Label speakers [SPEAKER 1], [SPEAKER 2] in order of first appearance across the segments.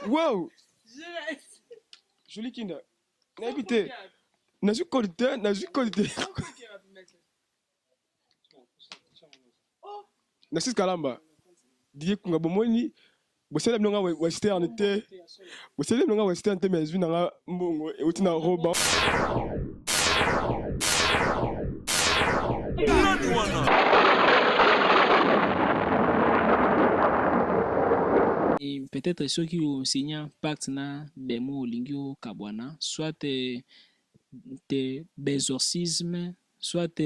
[SPEAKER 1] Wow! Joli Kinda. N'habitez. N'a pas qualité, n'a pas qualité. Narcisse Kalamba. Didier Kungabomoni. Vous savez, le western était. Vous savez, le western était, mais je n'ai pas mbongo et aussi na roba.
[SPEAKER 2] Et peut-être ceux qui ont signé un pacte na demo lingio kabwana, soit des exorcismes, soit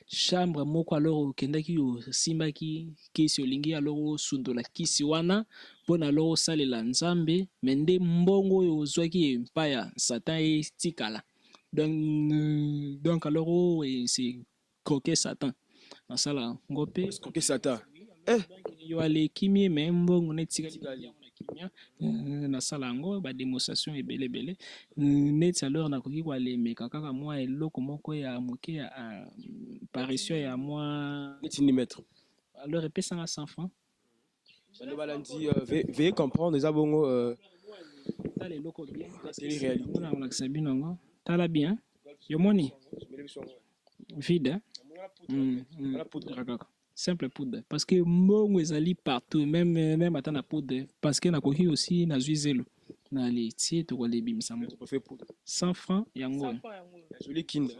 [SPEAKER 2] chambre moko alors kenda ki o simba ki kisi olingi alors sundola kisi wana pona alors salela nzambe mende mbongo yo zwaki empire satan e tikala donc alors c'est croquer satan na sala ngope
[SPEAKER 1] Croquer Satan.
[SPEAKER 2] yo ale kimie me mbongo ne tikala kimia na sala ngo ba démonstration ebele net alors na koki kwa le meka kaka moi eloko moko ya moke ya apparition ya moi
[SPEAKER 1] Centimètre.
[SPEAKER 2] alors epesa nga 100 francs
[SPEAKER 1] veuillez comprendre les abongos
[SPEAKER 2] tala eloko bien
[SPEAKER 1] télé-réalité.
[SPEAKER 2] na olakisa bino ngo tala bien yo moni vide kaka simple poudre parce que mbongo ezali partout même ata na poudre parce que nakoki aussi na zwi zelo na le tie to ko le bimisa mo 100 francs yango
[SPEAKER 1] Joli Kinda.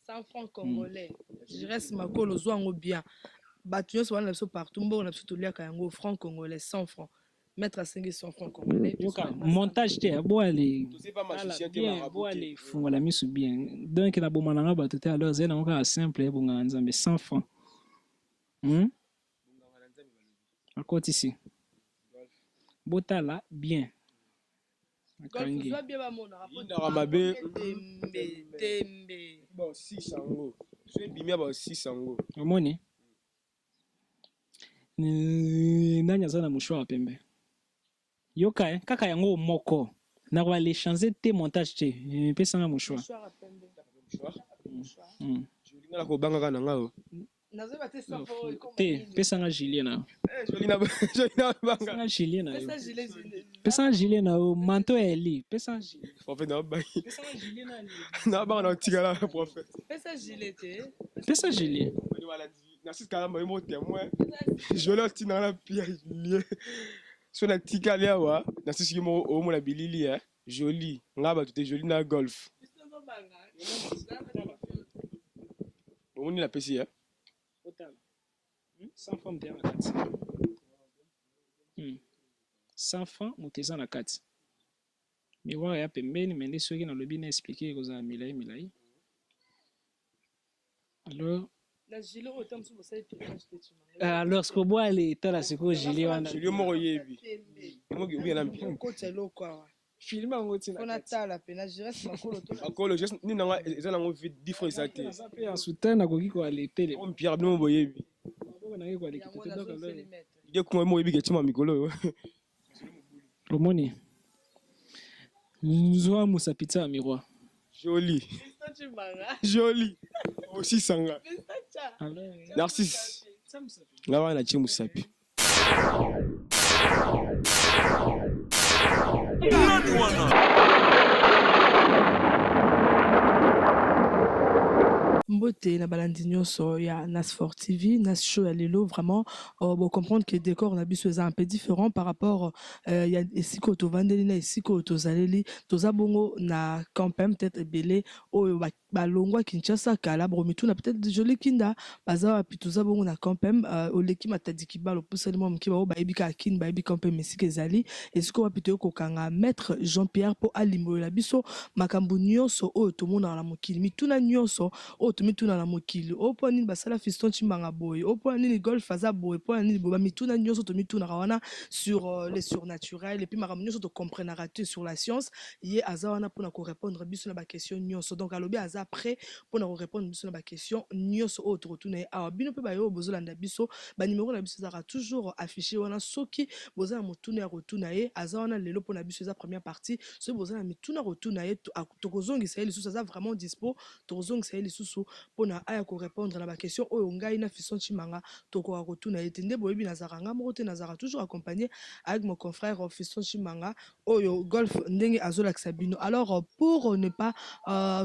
[SPEAKER 3] 100 francs congolais. Je reste makolo zwango bien. Batu nyonso wana biso partout mbongo na biso toliaka yango francs congolais 100 francs. Mettre à 500 francs congolais.
[SPEAKER 2] yoka montage te abo ale
[SPEAKER 1] Tu sais pas magicien te
[SPEAKER 2] bo ale fungola misu bien donc na bomana nga bato te alors zena ngoka simple bonga nzambe 100 francs akoti ici botala bien akangi
[SPEAKER 1] bon 600 euros. Je bimia ba 600 euros.
[SPEAKER 2] omoni nani aza na mouchoir pembe yoka kaka yango moko na kwa le changer te montage te pesa nga mouchoir
[SPEAKER 1] Joli na ko banga kana ngao.
[SPEAKER 2] te pesa nga gilet na
[SPEAKER 1] Joli na banga.
[SPEAKER 2] pesa nga gilet na pesa nga gilet na manteau ya li pesa nga gilet
[SPEAKER 1] Prophète na ba.
[SPEAKER 2] pesa nga gilet na li
[SPEAKER 1] Na banga na tigala prophète.
[SPEAKER 3] Pesa gilet te.
[SPEAKER 2] pesa gilet
[SPEAKER 1] Narcisse Kalamba est mon témoin. Je l'ai dit dans la pierre. Sur la tigala awa, Narcisse qui mo o mo la bilili joli. Ngaba tout est joli na golf. On ni la PC
[SPEAKER 2] otala 100 francs muteza na kati 100 francs muteza na kati miroir ya pembeni mende soki nalobi na expliquer kozala milai alors ce que bois ale tala siko gilet wana
[SPEAKER 1] Joli mo yebi. Mo gi bien ambi.
[SPEAKER 2] film yango tina
[SPEAKER 3] On a tala pena je reste makolo to.
[SPEAKER 1] Akolo just ni nanga ezala ngo vite different exacté.
[SPEAKER 2] ça peut en soutien na koki ko ale tele
[SPEAKER 1] On pierre bien mo yebi.
[SPEAKER 2] na ngi ko ale kite donc alors
[SPEAKER 1] Il ko mo yebi ke chima mikolo.
[SPEAKER 2] omoni nzwa musapita ya miroir
[SPEAKER 1] Joli. Joli. Aussi sanga. Narcisse. Ngaba na chimu sapi.
[SPEAKER 3] Mbote na balandi nyonso ya Nasfor TV, Nas Show ya lelo vraiment bon comprendre que décor na biso est un peu différent par rapport ya esiko to vandeli na esiko to zaleli to zabongo na campagne peut-être belé o balongwa Kinshasa kala bromitu na peut-être Joli Kinda baza puis to zabongo na campagne oleki matadiki balo pusali mo mkiba o ba ebika kin ba ebika campagne mesike zali esiko wa pito ko kanga maître Jean-Pierre po alimbo la biso makambu nyonso o to mona na mokili mituna nyonso o mituna na mokili opo nini basala fiston chimbanga boy opo nini golf aza boy opo nini boba mituna nyonso to mituna wana sur les surnaturels et puis makambo nyonso to comprendre raté sur la science ye aza wana pona ko répondre biso na ba question nyonso donc alobi aza prêt pour répondre à la question nyonso autre retourner à bino pe ba yo bozolanda biso ba numéro na biso ezaka toujours affiché wana soki boza na motuna ya rotuna ye aza wana lelo mpona biso eza première partie soki boza na mituna rotuna ye tokozongisa ye lisusu aza vraiment dispo tokozongisa ye lisusu mpona aya korépondre na baquestion oyo ngai na Fiston Chimanga tokoka rotuna ye te nde boyebi nazaka nga moko te nazaka toujours accompagné avec mon confrère Fiston Chimanga oyo golf ndenge azolakisa bino. Alors pour ne pas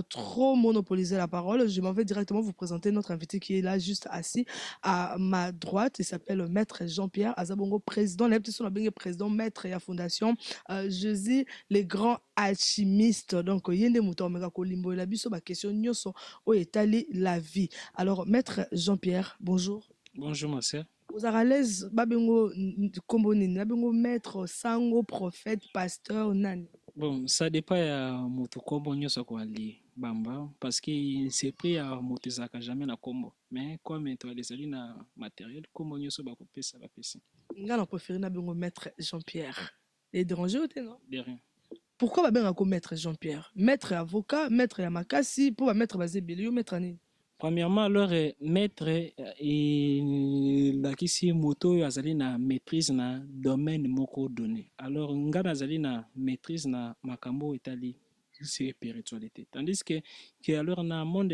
[SPEAKER 3] trop monopoliser la parole, je m'en vais directement vous présenter notre invité qui est là juste assis à ma droite. Il s'appelle Maître Jean-Pierre Azabongo, président, président, maître et la fondation Jésus, les grands alchimistes. Donc, yende muto omega kolimbo la biso ba question nyoso o etali la vie. Alors, Maître Jean-Pierre, bonjour.
[SPEAKER 2] Bonjour, ma sœur.
[SPEAKER 3] Vous êtes à l'aise, babengo kombo nini, babengo maître, sango, prophète, pasteur, nani.
[SPEAKER 2] Bon, ça dépend ya moto kombo nyonso kwa li bamba parce que c'est pris ya moto zaka jamais na kombo mais comme to les na matériel kombo nyonso ba kopesa ba pesi.
[SPEAKER 3] Nga na préféré na bengo maître Jean-Pierre. Et dérangé ou non?
[SPEAKER 2] De rien.
[SPEAKER 3] Pourquoi ba benga ko maître Jean-Pierre? Maître avocat, maître ya makasi, pour ba maître basé belio maître ani.
[SPEAKER 2] Premièrement, alors maître et la kisi moto azali na maîtrise na domaine moko donné. Alors nga azali na maîtrise na makambo etali spiritualité. Tandis que alors na monde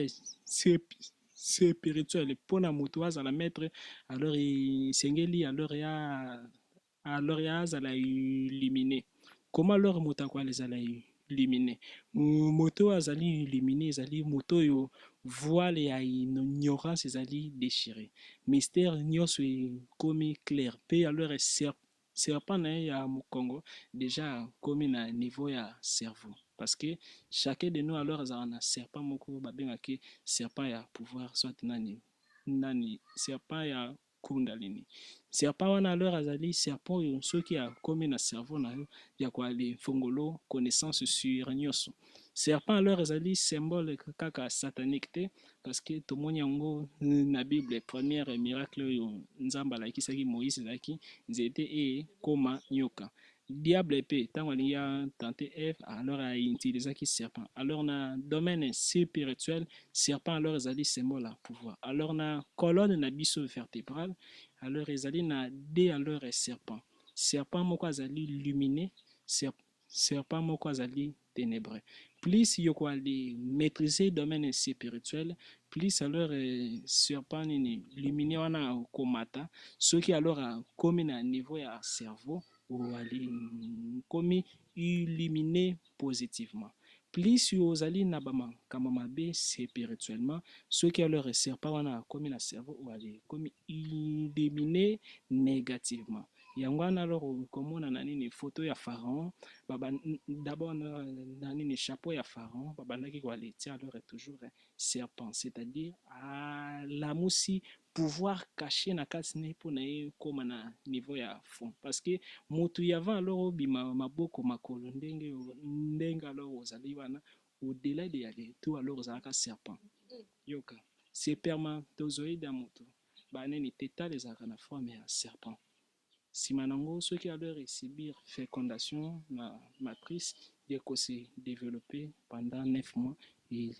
[SPEAKER 2] spirituel pour na moto azala maître alors il sengeli alors ya azala illuminé. Comment alors moto kwa les ala illuminé? Moto azali illuminé ezali moto yo voile ya ignorance ezali déchiré. Mystère nyonso ekomi clair. Pe alors serpent na ya Congo déjà komi na niveau ya cerveau. Parce que chacun de nous alors a un serpent moko babengaki serpent ya pouvoir soit nani serpent ya kundalini. Serpent wana alors azali serpent yo soki a komi na cerveau na yo ya kwa ali fongolo connaissance sur nyonso. Serpent alors ezali symbole kaka satanique te parce que tomoni yango na Bible première miracle yo nzamba alakisaki Moïse ezalaki nzete e koma nyoka. Diable pe tango alingi tenter Ève alors a utilisaki serpent. Alors na domaine spirituel serpent alors ezali symbole à pouvoir. Alors na colonne na biso vertébrale alors ezali na D alors serpent. Serpent moko azali luminé, serpent moko azali ténébreux. Plus yo kwa li maîtriser domaine spirituel, plus alors serpent ni luminé wana komata, ce qui alors a comme na niveau ya cerveau ou ali comme illuminé positivement. Plus yo ozali na bama kama mabe spirituellement, ce qui alors serpent wana comme na cerveau ou ali comme illuminé négativement. Yango wana alors komona na nini photo ya pharaon d'abord na nini chapeau ya pharaon babandaki koaletia alors toujours serpent, c'est-à-dire la musi pouvoir cacher na kati ne mpona ye koma na niveau ya fond parce que motu yavant alors obima maboko makolo ndenge alors ozali wana au-delà de yale tout alors ozalaka serpent yoka spermatozoïde ya motu baneni tétale ezalaka na forme ya serpent. Nsima nango soki alors subir fécondation na matrice yeko se développer pendant 9 mois et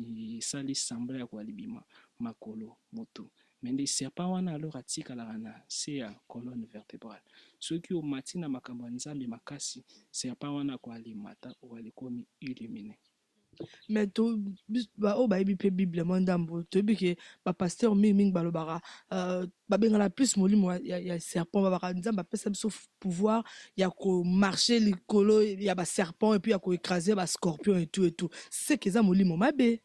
[SPEAKER 2] sali semble ya kwalibima makolo moto. Mais les serpents wana alors atikalaka na se ya colonne vertébrale. Soki omati na makambo ya nzambe makasi serpent wana kwalimata oalikomi illuminé.
[SPEAKER 3] Mais to o ba pe Bible mandambo to bi ke ba pasteur mingi balobaka ba benga la plus molimo ya serpent ba nzamba pesa biso pouvoir ya ko marcher likolo ya ba serpent et puis ya ko écraser ba scorpion et tout c'est que ça molimo mabe.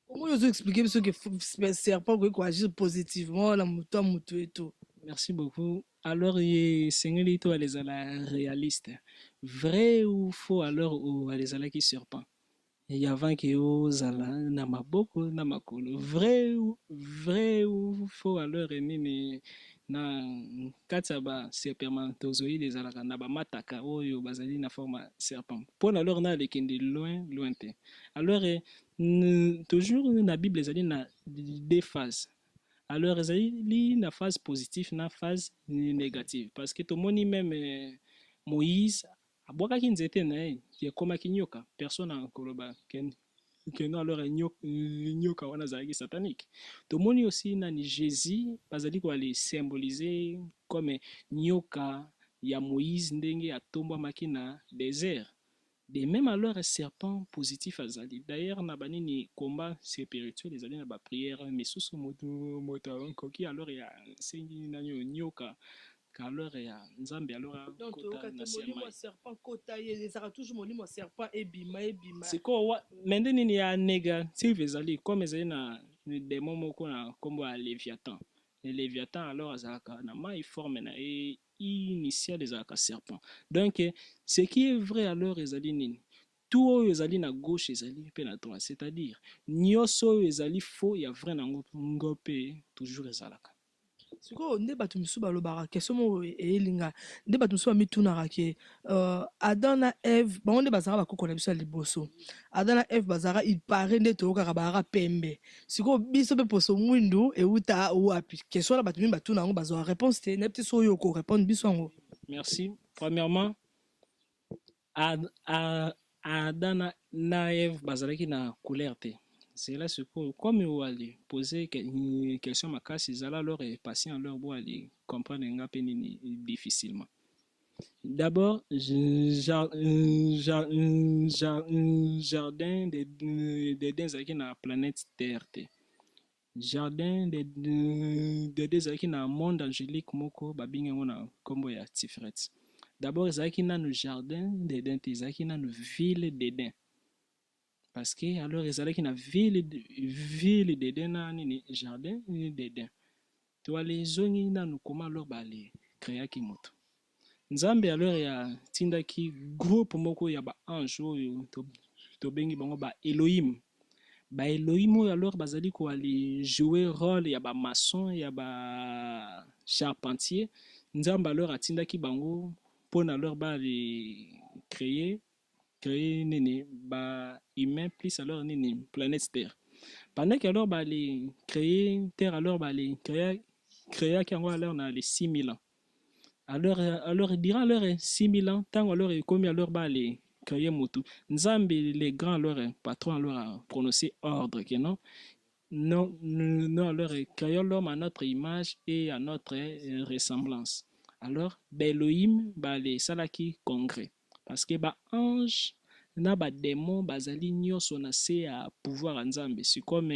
[SPEAKER 3] Comment vous expliquer ce que serpent ko agir positivement la moto et tout.
[SPEAKER 2] Merci beaucoup. Alors, Seigneur, toi, les ala réaliste. Vrai ou faux alors ou les ala qui serpent? Il y a avant que aux ala na maboko na makolo. Vrai ou faux alors nini na kataba spermatozoïde les ala na ba mataka oyo bazali na forme serpent. Pour alors na lekende loin te. Alors toujours na Bible les ali na deux phases. Alors, il y a une phase positive et une phase négative. Parce que tout le monde, même Moïse, a beaucoup de gens qui ont comme Kinyoka, personne n'a encore que non alors nyoka wana azalaki satanique. Tomoni aussi nani Jésus bazali koali symboliser comme nyoka ya Moïse ndenge atombwamaki na désert. De même alors un serpent positif azali. D'ailleurs na banini combat spirituel ezali na ba prière misusu moto akoki alors ya sengi nani nyoka ka alors ya nzambe alors
[SPEAKER 3] Donc
[SPEAKER 2] kota na
[SPEAKER 3] molimo
[SPEAKER 2] sermai.
[SPEAKER 3] serpent kota ye ezaka toujours molimo serpent ebima ebima.
[SPEAKER 2] Siko mende nini ya négatif ezali comme ezali na démon moko na kombo ya Léviathan. Le Léviathan alors azalaka na mai forme na e initial ezalaka serpent. Donc ce qui est vrai alors ezali nini? Tout oyo ezali na gauche ezali mpe na droite, c'est-à-dire nyonso oyo ezali faux ya vrai nango mpe toujours ezalaka.
[SPEAKER 3] Sikoyo nde bato misusu balobaka question moko eyelinga nde bato misusu bamitunaka ke Adam na Eve bango nde bazalaka bakoko na biso ya liboso. Adam na Eve bazalaka il paraît nde toyokaka bazalaka pembe. Sikoyo biso mpe poso mwindu euta wapi question wana bato mingi batuna yango bazwa réponse te nayebi te so oyo okorépondre biso yango.
[SPEAKER 2] Merci. Premièrement, Adam na Eve bazalaki na couleur te. C'est là ce que, comme vous allez poser une question makasi, ils allaient alors patient leur bout aller comprendre un peu difficilement. D'abord, jardin d'Éden zalaki na planète Terre te. Jardin d'Éden zalaki na monde angélique moko babingi yango na kombo ya Tiferet. D'abord ezalaki nanu jardin d'Éden te ezalaki nanu ville d'Éden. Parce que alors ezalaki na ville d'Éden na nini jardin d'Éden. To ale zongi nanu koma alors bale créaki moto. Nzambe alors ya tindaki groupe moko ya ba ange oyo to bengi bango ba Elohim. Ba Elohim oyo alors bazali ko ali jouer rôle ya ba maçon ya ba charpentier. Nzambe alors atindaki bango pona alors ba les créer nini ba humain plus alors nini planète Terre. Pendant que alors ba les créer Terre alors ba les créer qui alors na les 6000 ans. Alors durant leur 6000 ans, tant alors comme alors ba les créer motu. Nzambe les grands alors patron alors a prononcé ordre que non alors créons l'homme à notre image et à notre ressemblance. Alors Elohim ba les salaki congrès parce que ba ange na ba démon bazali nyonso na se à pouvoir à Nzambe. C'est comme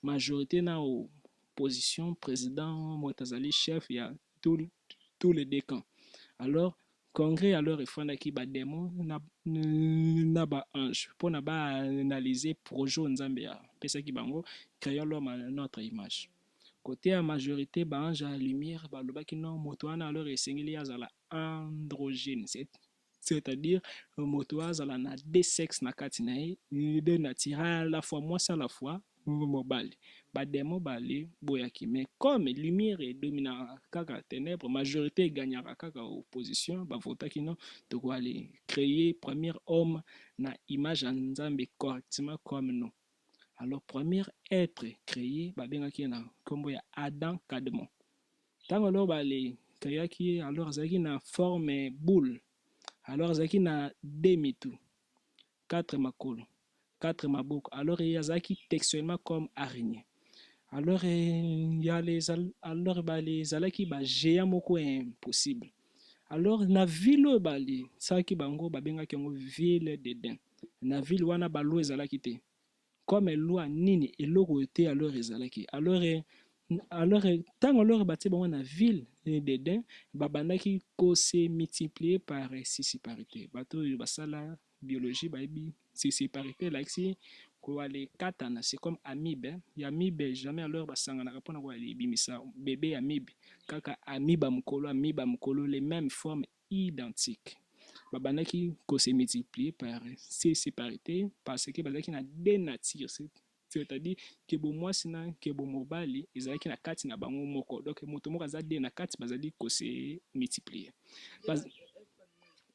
[SPEAKER 2] majorité na opposition président motazali chef il y a tous les deux camps. Alors congrès alors efandaki ba démon na ba ange pour na ba analyser projet Nzambe ya pesaki bango créons l'homme à notre image. Côté à majorité ba ange à lumière ba lobaki non moto wana alors esengeli azala androgyne, c'est-à-dire moto azala na deux sexes na kati na ye de naturel à la fois mwasi à la fois mobali bademo bale boyaki mais comme lumière edomina kaka ténèbres majorité gagnaka kaka opposition bavotaki non toko ale créer premier homme na image ya Nzambe correctement comme nous. Alors premier être créé babengaki na kombo ya Adam Kadmon. Ntango alors bale créaki alors azalaki na forme boule. Alors azalaki na demi-tout, quatre makolo, quatre maboko. Alors il azalaki textuellement comme araignée. Alors il y a alors les alaki ba géant moko impossible. Alors na ville bali saki bango babengaki yango ville d'Éden. Na ville wana balo ezalaki te. Comme loi nini eloko te alors ezalaki. Alors tant alors batie bango na ville d'Éden babandaki ko se multiplier par sisiparité. Bato basala biologie bayebi sisiparité like ko ale katana c'est comme amibe. Ya amibe jamais alors basangana kapona ko ale bimisa bébé amibe kaka amiba mukolo les mêmes formes identiques. Babandaki ko se multiplier par sisiparité parce que bazaki na deux natures. C'est-à-dire que bo mwasi na ke bo mobali ezalaki na kati na bango moko donc moto moko aza de na kati bazali ko se multiplier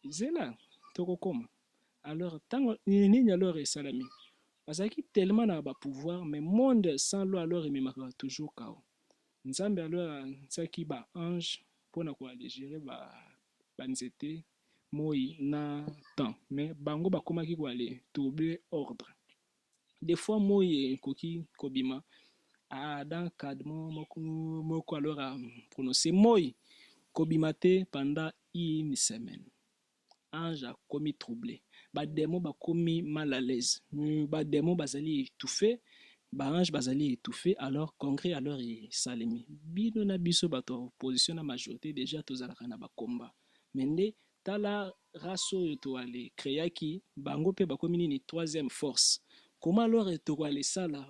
[SPEAKER 2] zela tokokoma alors tango nini alors esalami bazalaki tellement na ba pouvoir mais monde sans loi alors ememaka toujours kao Nzambe alors atiaki ba ange mpona ko aller gérer ba nzete moi na temps mais bango bakomaki ko aller troubler ordre. des fois moi ekoki kobima dans cadre moko alors à prononcer moi kobima te pendant une semaine. Ange a commis troublé. Bademo ba commis mal à l'aise. Bademo bazali étouffé. Ange bazali étouffé. Alors congrès alors et salemi. Bino na biso bato opposition na majorité déjà tozalaka na ba combat. Mende tala raso to ale créaki bango pe ba commis ni troisième force. Comment alors to ale sala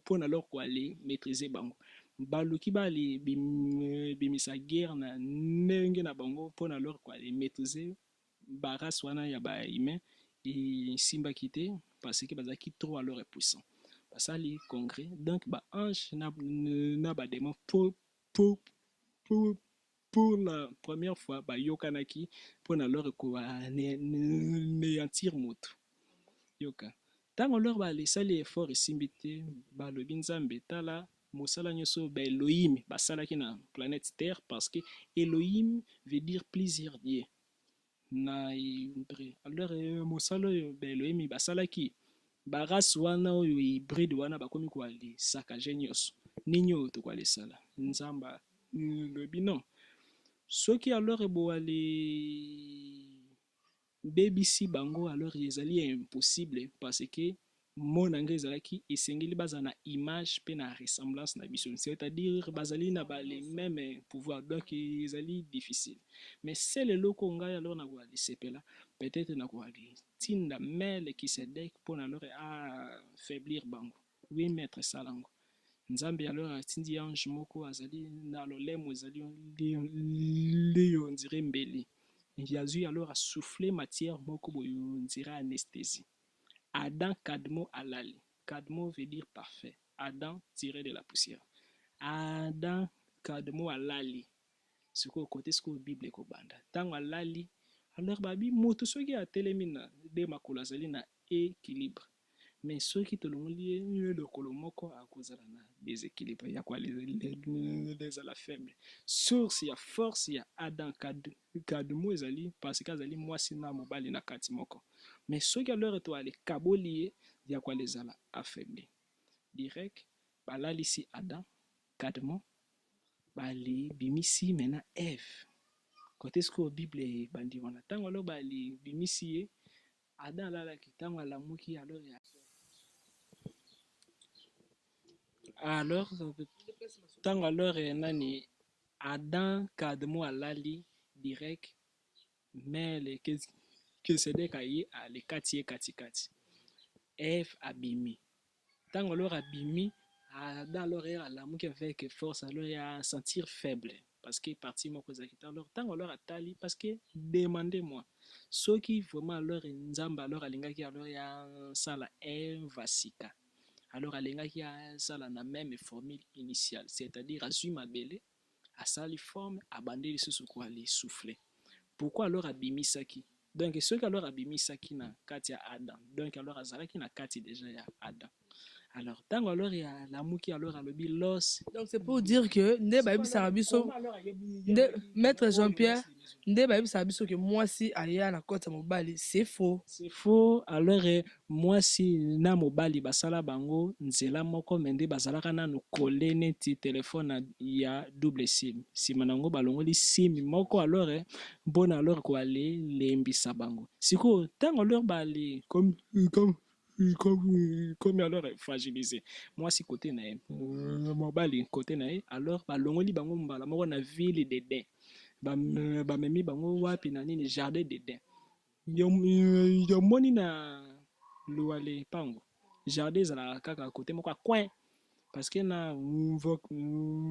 [SPEAKER 2] pour alors ko aller maîtriser bango. Baluki bali bimisa guerre na ndenge na bango pour alors ko aller maîtriser baras wana ya bahumain esimbaki te parce que bazalaki trop alors puissant basali congrès donc baange na badémon pour, pour la première fois bayokanaki mpona lor koanéantir moto yoka ntango lor balesali effort esimbi te balobi nzambe tala mosala nyonso baelohim basalaki na planète terre parce que elohim veut dire plusieurs dieux na hybride alors mosala oyo baelohimi basalaki barase wana oyo hybride wana bakomi koali sakaje nyonso nini oyo tokoalesala nzamba lobi non soki alors eboali bebisi bango alors ezali impossible parce que mona nga ezalaki esengeli baza na image pe na ressemblance na biso c'est-à-dire bazali na bale même pouvoir donc ezali difficile mais c'est leloko ngai alors na koali sepela peut-être na koali tinda mele Kisedek mpona alors affaiblir bango oui maître salango nzambe alors atindi ange moko azali na lolemo ezali liyo ndire mbeli yazwi alors asouffler matière moko boyo ndire anesthésie Adam Kadmo Alali. Kadmo veut dire parfait. Adam tiré de la poussière. Adam Kadmo Alali. Ce qu'on côté ce que la Bible est banda. Tant Alali, alors babi moto soki a telemina de makula zali na équilibre. Mais ceux qui te l'ont lié le kolomoko à cause de la déséquilibre. Il y a quoi les à la faible. Source, il y a force, il y a Adam Kadmo ezali parce que azali moi sina mobali na kati moko. Mais ceux qui alors étoile kabolié, il y a quoi les ala affaibli. Direct, balali ici Adam Kadmo, bali bimisi mena Eve. Côté ce que la Bible est bandi wana. Tango alors bali bimisi Adam la ki tango la muki alors ya alors tango alors nani Adam Kadmo alali direct mais les que c'est des cahiers à les kati Eve abimi tango alors abimi dans l'horaire à la mouki avec force alors il y a sentir faible parce que parti mon cause alors tango alors atali parce que demandez-moi ceux qui vraiment alors nzamba alors alingaki alors il y a sala vasika alors alingaki ya sala na même formule initiale c'est-à-dire azui mabele asali forme abandeli susu ko ali souffler pourquoi alors abimisaki donc ceux qui alors abimisaki na kati ya Adam donc alors azalaki na kati déjà ya Adam alors tango alors ya lamuki alors alobi los
[SPEAKER 3] donc c'est pour dire que nde bayebisaka biso nde maître Jean-Pierre nde bayebisaka biso ke mwasi aya na kota mobali c'est faux
[SPEAKER 2] alors mwasi na mobali basala bango nzela moko mende bazalaka nanu kole neti telefone ya double sim nsima nango balongoli sim moko alors mpona alors koale lembisa bango sikoyo ntango alors bale comme alors fragilisé mwasi côté na ye mobali côté na ye alors balongoli bango mbala moko na ville d'Eden bamemi bango wapi na nini jardin d'Eden yomoni na luale pango jardin ezalaka kaka côté moko ya coin parce que na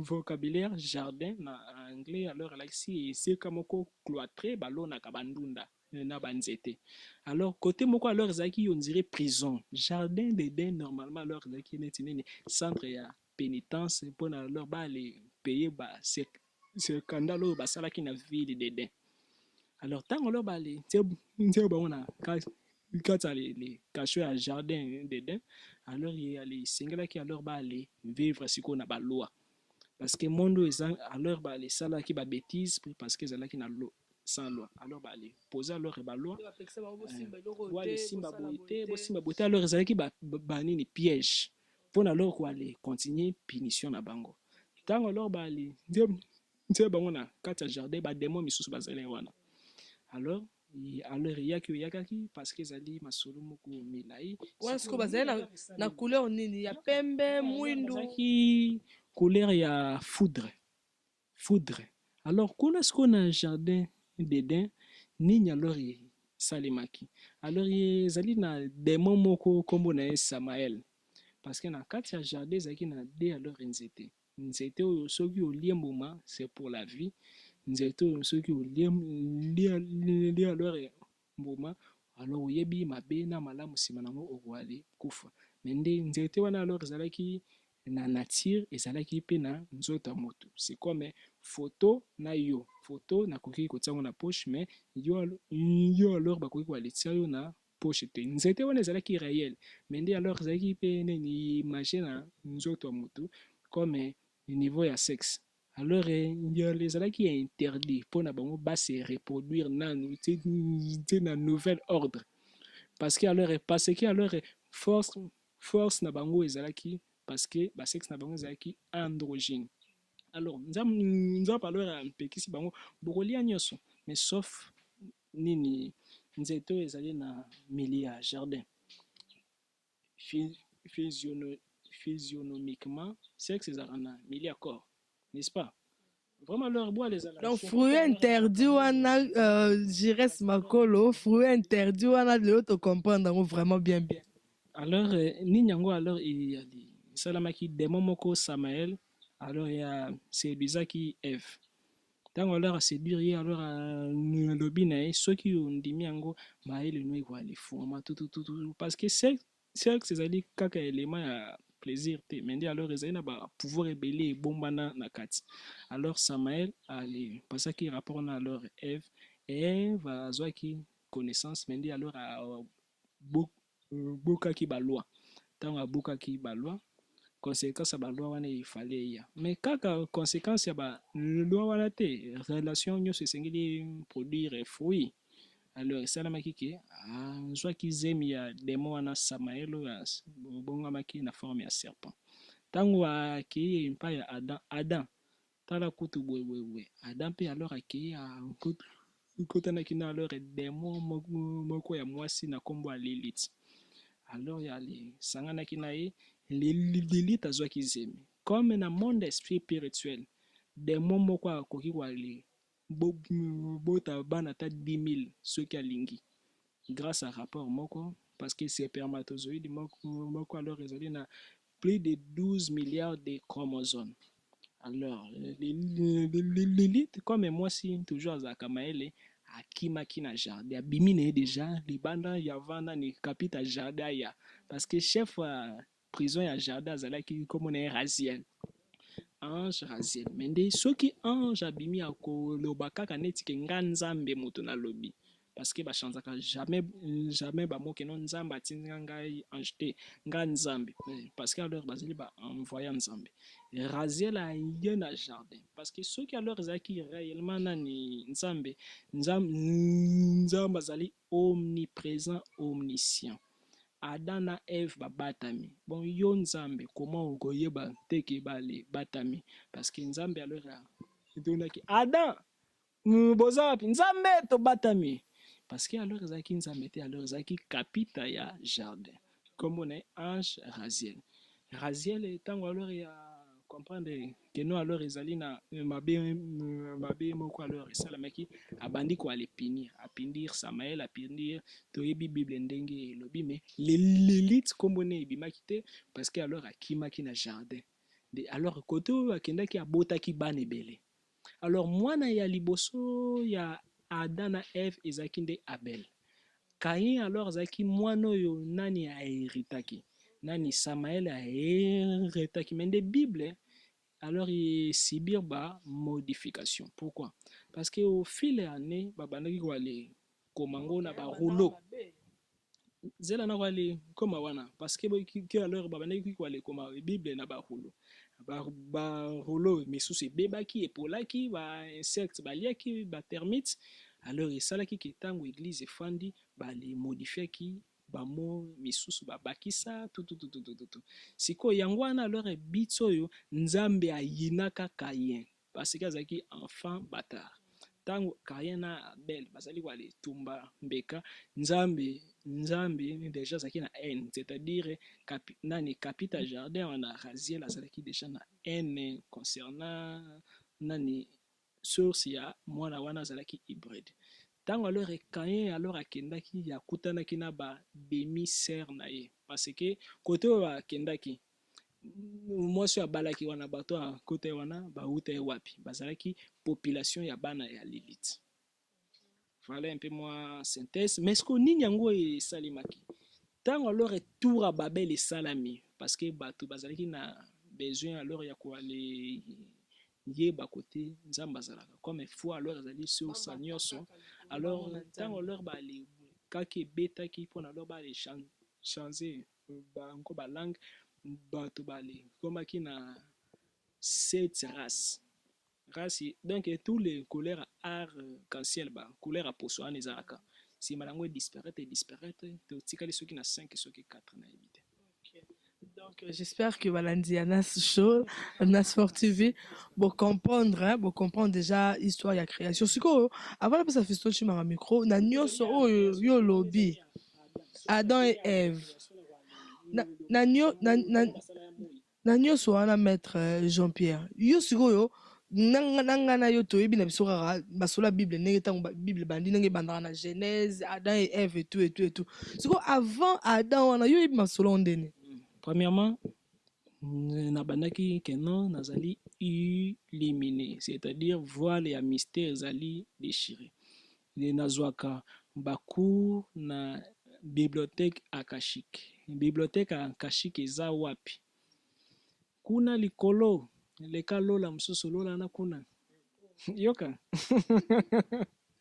[SPEAKER 2] vocabulaire jardin na anglais alors alakisi esika moko cloîtré balonaka bandunda na banzete alors côté moko alors ezalaki on dirait prison jardin d'Eden normalement alors ezalaki neti nini centre ya pénitence mpona alors bale paye scandale oyo basalaki na ville d'Eden alors ntango alors bale ntie bango na kati ya le kasho ya jardin d'Eden alors esengelaki alors bale vivre sikoyo na baloi parce que monde eza alors bale esalaki babétise parce que ezalaki na sans loi. Alors aller poser alors et loi
[SPEAKER 3] Ouais,
[SPEAKER 2] les simba boité bo simba boité alors ezalaki ba nini piège pour alors ko aller continuer punition na bango tango alors ba ali ntie bango na kati ya jardin ba démon misusu bazali wana alors alors yakaki parce que ezali masolo moko milai
[SPEAKER 3] sikoyo bazali na couleur nini ya pembe mwindu
[SPEAKER 2] ezalaki couleur ya foudre alors kuna sikoyo na jardin d'Eden nini alors esalemaki alors ezali na démon moko nkombo na ye Samael parce que na kati ya jardin ezalaki na de alors nzete oyo soki olie mbuma c'est pour la vie nzete oyo soki olie alors mbuma alors oyebi mabe na malamu nsima nango okoali kufa me nde nzete wana alors ezalaki na nature ezalaki mpe na nzoto ya moto c'est comme photo na yo photo nakoki kotia yango na poche mais yo alors bakoki koaletia yo na poche te nzete wana ezalaki réel mais nde alors ezalaki mpe nini image na nzoto ya moto comme niveau ya sexe alors ezalaki interdit mpona bango base reproduire nanu te na nouvel ordre parce que alors force na bango ezalaki parce que basexe na bango ezalaki androgyne alors nzambe alors ampekisi bango bokolia nyonso mais sauf nini nzete oyo ezali na milieu ya jardin physionomiquement sexe ezalaka na milieu ya corps n'est-ce pas vraiment leur bois les ala
[SPEAKER 3] donc fruit interdit wana jires makolo fruit interdit wana lelo tocomprendre yango vraiment bien
[SPEAKER 2] alors nini yango alors esalamaki démon moko Samael alors ya séduisaki Eve ntango alors aséduire ye alors alobi na ye soki ondimi yango mayele no ekoka lifungama tutututu parce que sexe ezali kaka élément ya plaisir te mais nde alors ezali na bapouvoir ebele ebombana na kati alors Samael pasaki rapport na alors Eve azwaki connaissance mais nde alors abukaki baloi ntango abukaki baloi conséquence ya baloi wana efale eya mais kaka conséquence ya baloi wana te relation nyonso esengeli produire fruit alors esalamaki ke azwaki zemi ya démon wana Samael oyo obongamaki na forme ya serpent ntango akei epai ya Adam tala kutu boye Adam mpe alors akei ekotanaki na alors démon moko ya mwasi na nkombo ya Lilith alors sanganaki na ye Lilith azwaki zemi comme na monde spirituel démon moko akoki koali bota bana ata 10 000 soki alingi grâce à rapport moko parce que spermatozoïde moko alors ezali na plus de 12 milliards de chromosomes alors Lilith comme mwasi toujours azalaka mayele akimaki na jardin abimi na ye déjà libanda ya vanda ni kapita jardin aya parce que chef ya prison ya jardin azalaki kombo na ye Raziel ange Raziel mais nde soki ange abimi akoloba kaka neti ke nga nzambe moto nalobi parce que bachanzaka jamais bamokeno nzambe atindika ngai ange te nga nzambe parce que alors bazali baenvoya nzambe Raziel aye na jardin parce que soki alors ezalaki réellement nani nzambe azali omniprésent omniscient Adam na Eve babatami bon yo nzambe comment okoyeba teke batami parce que nzambe alors etondaki Adam boza wapi nzambe tobatami parce que alors ezalaki nzambe te alors ezalaki kapita ya jardin kombo na ange Raziel ntango alors ya comprendre que no alors ezali na mabe moko alors esalamaki abandi koale apindir Samael apindir toyebi bible ndenge elobi mais Lilith kombo ne ebimaki te parce que alors akimaki na jardin alors kote oyo akendaki abotaki bana ebele alors mwana ya liboso ya Adam na Eve ezalaki nde Abel Caïn alors azalaki mwana oyo nani aheritaki nani Samael aheritaki mais nde bible alors subir modification pourquoi parce que au fil des années babandaki koale komango na barouleau zela na koale koma wana parce que alors babandaki koale koma bible na barouleau barouleau misusu ebebaki epolaki ba insecte baliaki ba termite alors esalaki ke ntango église efandi balemodifiaki bamo misusu babakisa tutututututu sikoyo yango wana alors bit oyo nzambe ayinaka Kayin parce que azalaki enfant bâtard ntango Kayin na Abel bazali koaletumba mbeka nzambe déjà azalaki na haine c'est-à-dire nani kapita jardin wana Raziel azalaki déjà na haine concernant nani source ya mwana wana azalaki hybride ntango alors Kayin alors akendaki akutanaki na bademi-sœur na ye parce que kote oyo akendaki mwasi oyo abalaki wana bato ya kote wana bauta ye wapi bazalaki population ya bana ya Lilith. Voilà un peu moi synthèse mais ce que nini yango esalimaki ntango alors retour à Babel esalami parce que bato bazalaki na besoin alors ya koale yeba kote nzambe azalaka comme foi alors ezali source nyonso alors ntango alors balekaki ebetaki mpona alors changer bango balangue bato balekomaki na 7 race donc tous les couleurs arc-en-ciel couleur ya poso wana ezalaka nsima nango disparaître totikali soki na 5 soki 4 na yebi te.
[SPEAKER 3] Donc, j'espère que Balandi Anas Show, Nas Sport TV, pour comprendre, hein, pour comprendre déjà l'histoire et la création. C'est quoi, avant de passer à Festo, tu m'as un micro, na nyonso yo lobby, Adam et Ève. Na nyonso wana maître Jean-Pierre. Yo sikoyo, nanga na yo toyebi na biso kaka basolo ya Bible ndenge ntango Bible bandi ndenge ebandaka na Genèse, Adam et Ève et tout. Sikoyo avant Adam wana yo yebi masolo ndeni.
[SPEAKER 2] Premièrement, nabandaki keno nazali illuminé, c'est-à-dire voile ya mystère ezali déchiré. Nazwaka bacours na bibliothèque akashique. Bibliothèque akashique eza wapi? Kuna likolo leka lola mosusu lola na kuna. Yoka.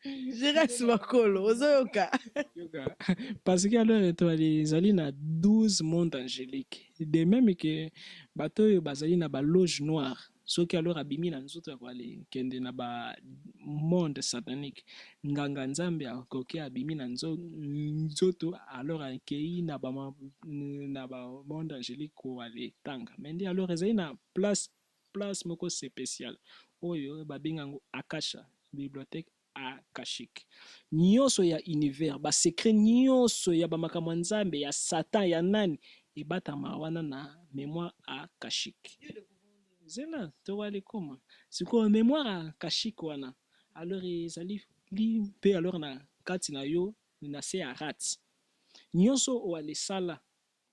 [SPEAKER 3] Je reste makolo, ozoyoka.
[SPEAKER 2] Parce que alors ezali na 12 mondes angéliques. De même que bato oyo bazali na ba loge noire. Soki alors abimi na nzoto ya koale kende na ba monde satanique. Nganga nzambe akoki abimi na nzoto alors akei na ba monde angélique koale tanga. Mais ndi alors ezali na place moko spéciale. Oyo babenga ngo Akasha, bibliothèque akashique. Nyonso ya univers, ba secret nyonso ya bamakambo nzambe ya Satan ya nani ebatama wana na mémoire akashique. Zela to wale koma. Siko mémoire akashique wana. Alors ezali mpe alors na kati na yo na se ya rat. Nyonso wale sala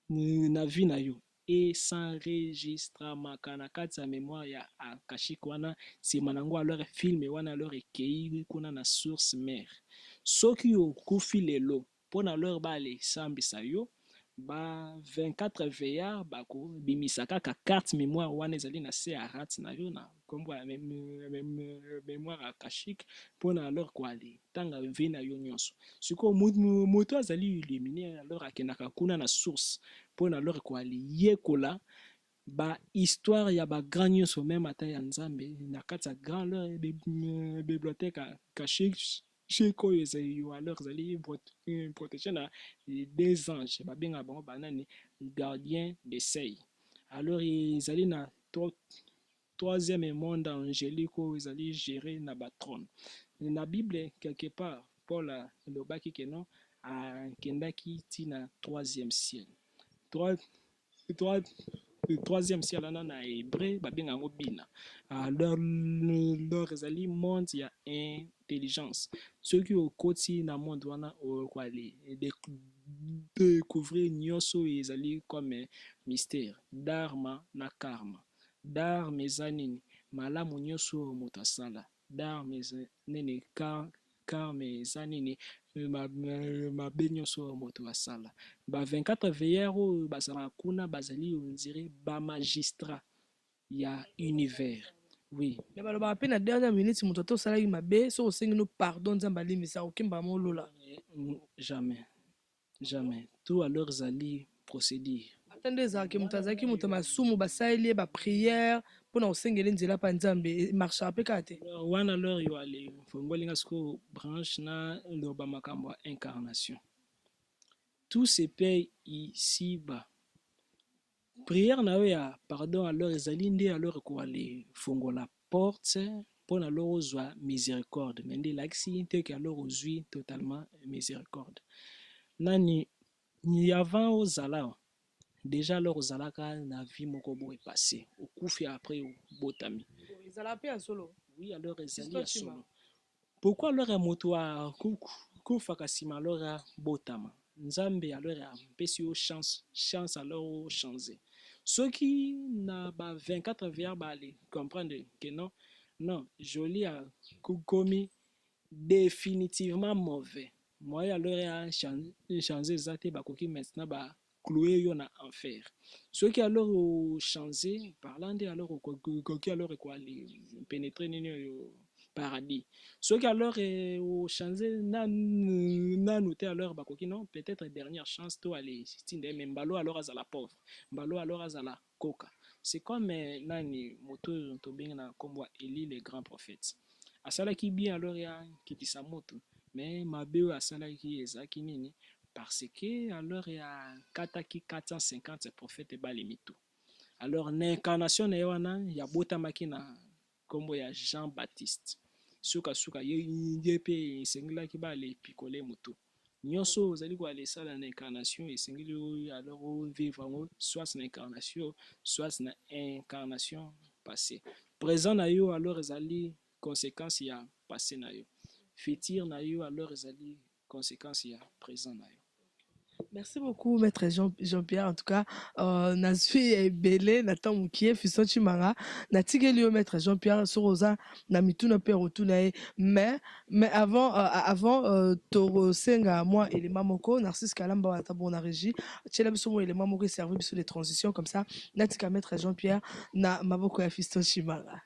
[SPEAKER 2] na vie na yo et s'enregistremaka na kati ya mémoire ya akashique wana nsima nango alors filme wana alors ekei kuna na source mère soki okufi lelo mpona alors balesambisa yo ba 24 veillard bakobimisa kaka carte mémoire wana ezali na se ya rat na yo na kombo ya mémoire akashique mpona alors koale ntanga vie na yo nyonso sikoyo moto azali illuminé alors akendaka kuna na source mpona alors koale yekola ba histoire ya bagrand nyonso meme ata ya nzambe na kati ya grand leur bibliothèque akashique oyo yo alors ezali protégé na des anges babengaka bango banani gardien de sei alors ezali na troisième monde angélique oyo ezali géré na batrône na bible quelque part paul alobaki keno akendaki ntina troisième ciel troisième ciel wana na hébreu babenga yango bina alors ezali monde ya intelligence soki okoti na monde wana okoale découvrir nyonso ezali comme mystère dharma na karma dharma eza nini malamu nyonso oyo moto asala dharma eza nini karma eza nini mabe nyonso oyo moto asala ba 24 veillard oyo bazalaka kuna bazali ondire bamagistrat ya univers oui
[SPEAKER 3] Mais balobaka mpe na dernière minute moto ate osalaki mabe soki osengi no pardon nzambe alimbisa okembaka molola
[SPEAKER 2] jamais tout alors ezali procédure
[SPEAKER 3] ata nde ezalaki moto azalaki moto masumu basaleli ye baprière mpona kosengela nzela mpa nzambe marchera mpe kaka te.
[SPEAKER 2] Alors, wana alors yo ale fongolinga siko branche na loba makambo ya incarnation. Tout se paye ici-bas. Prière na yo ya pardon alors ezali nde alors ekoale fongola porte mpona alors ozwa miséricorde, mais nde elakisi te ke alors ozwi totalement miséricorde. Nani ni avant ozala déjà alors ozalaka na vie moko boye passé okufi après obotami.
[SPEAKER 3] ezala mpe ya solo.
[SPEAKER 2] Oui, alors ezali
[SPEAKER 3] Sister
[SPEAKER 2] ya
[SPEAKER 3] Chima.
[SPEAKER 2] solo. Pourquoi alors ya moto akufaka nsima alors abotama? Nzambe alors apesi yo chance alors ochange. Soki na ba 24 vers bale comprendre que non, joli a komi définitivement mauvais. Moi alors ya changer ça te bakoki maintenant ba clouer yo na enfer. Ceux qui alors ont changé, parlant de alors qui alors quoi pénétrer au paradis. Ceux qui alors ont changé na noté alors bakoki non peut-être dernière chance to aller stinde mais mbalo alors à la pauvre. Mbalo alors à la coca. C'est comme nani moto to bien na kombo Eli le grand prophète. Asala ki bien alors ya kitisa moto mais mabe asala ki ezaki nini parce que alors il y a 450 prophètes balimito. Alors l'incarnation na wana ya botamaki na kombo ya Jean-Baptiste. Suka ye pe sengela ki bale pikole moto. Nyonso ozali ko aller sala na incarnation et sengeli alors vivre soit na incarnation soit na incarnation passée. Présent na yo alors ezali conséquence ya passé na yo. Futur na yo alors ezali conséquence ya présent na yo.
[SPEAKER 3] Merci beaucoup, maître Jean-Pierre. En tout cas, Nazui Belé, Nathan Moukié, Fisson Chimanga, Natigeli, maître Jean-Pierre, Sorosa, Namituna Perotunae. Mais avant, Toro Senga, moi et les Mamoko, Narcisse Kalamba, Watabona Régie, Tchelab Somo et les Mamoko servi sur les transitions comme ça. Natika, maître Jean-Pierre, Na Maboko et Fiston Chimanga.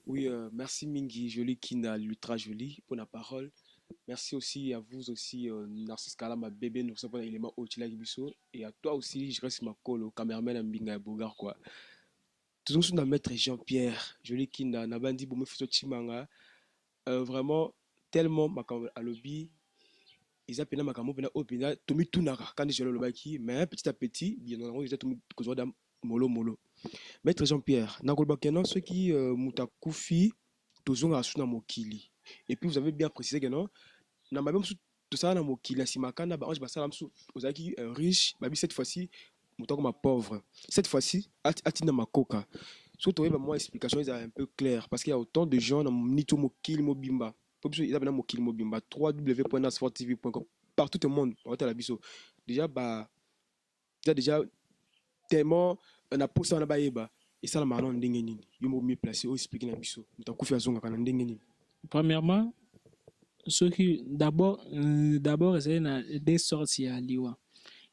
[SPEAKER 1] Oui, merci Mingi, joli Kinda, l'ultra joli pour la parole. Merci aussi à vous aussi, Narcisse Kalama, bébé, nous sommes un élément au Tchila Gibiso. Et à toi aussi, je reste ma colle, cameraman Mbinga Bogar, quoi. Toujours sur notre maître Jean-Pierre, joli Kinda, Nabandi Boumé Fiso Chimanga. Vraiment, tellement, à lobby, ils appellent ma camo, Opina, Tomi Tunara, quand je le baki, mais petit à petit, bien entendu, j'ai Tomi Kozodam, Molo. Maître Jean-Pierre, Nakolbakena, ceux qui Moutakoufi, Tozonga Asuna Mokili. Et puis vous avez bien précisé que non, na même tout ça na Mokili, Simakana, Ange Bassalam, Ozaki riche, Babi cette fois-ci, Moutako ma pauvre. Cette fois-ci, Atina Makoka. Surtout, moi, explication est un peu claire parce qu'il y a autant de gens dans Nito Mokili Mobimba. Ils appellent Mokili Mobimba, www.nasporttv.com. Partout au monde, déjà, déjà, tellement, on a posé en bas. Et ça, la marron ndengeni. Yo mo mieux placé au expliquer na biso. Mutakufi azonga kana ndengeni.
[SPEAKER 2] Premièrement, ceux qui d'abord c'est des sorties à liwa.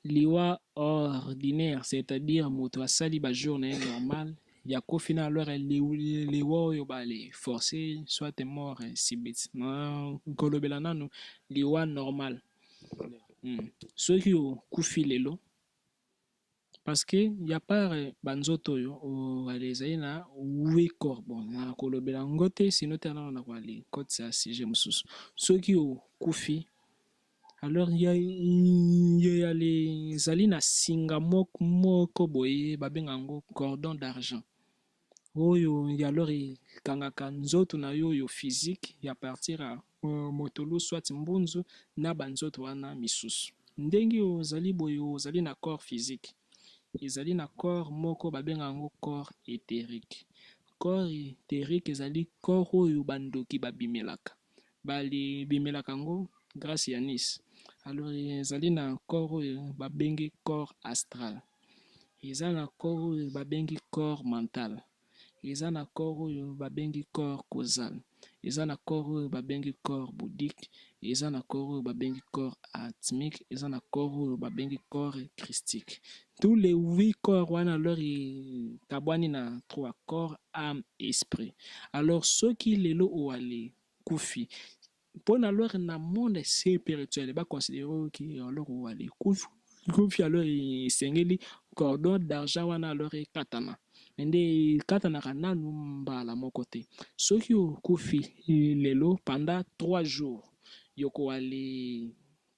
[SPEAKER 2] Liwa ordinaire, c'est-à-dire moto asali ba journée normale. Ya ko final alors liwa yo ba les forcé soit est mort si bit. Non, kolobela nanu liwa normal. Ceux qui ont kufi lelo parce que y a pas banzoto yo o alezai na we corbo na kolobela ngote sinotana na kwali kote sa sujet mususu soki o kufi alors y a les ali na singa moko boye babenga ngo cordon d'argent oyo ya alors kangaka nzoto na yo physique ya partir à motolo soit mbunzu na banzoto wana misusu ndenge ozali boye ozali na corps physique ezali na corps moko babenga yango corps éthérique. Corps éthérique ezali corps oyo bandoki babimelaka bimelaka yango grâce ya Nice. Alors ezali na corps oyo babengi corps astral, eza na corps oyo babengi corps mental, eza na corps oyo babengi corps causal, eza na corps oyo babengi corps bouddhique, eza na corps oyo babengi corps atmique, eza na corps oyo babengi corps christique. Tous les 8 corps wana alors tabwani na 3 corps, âme, esprit. Alors ceux qui lelo o ale kufi pour alors na monde spirituel ba considérer que alors o ale kufi alors sengeli cordon d'argent wana alors katana. nde katanaka nanu mbala moko te soki okufi lelo pendant 3 jours yoko ale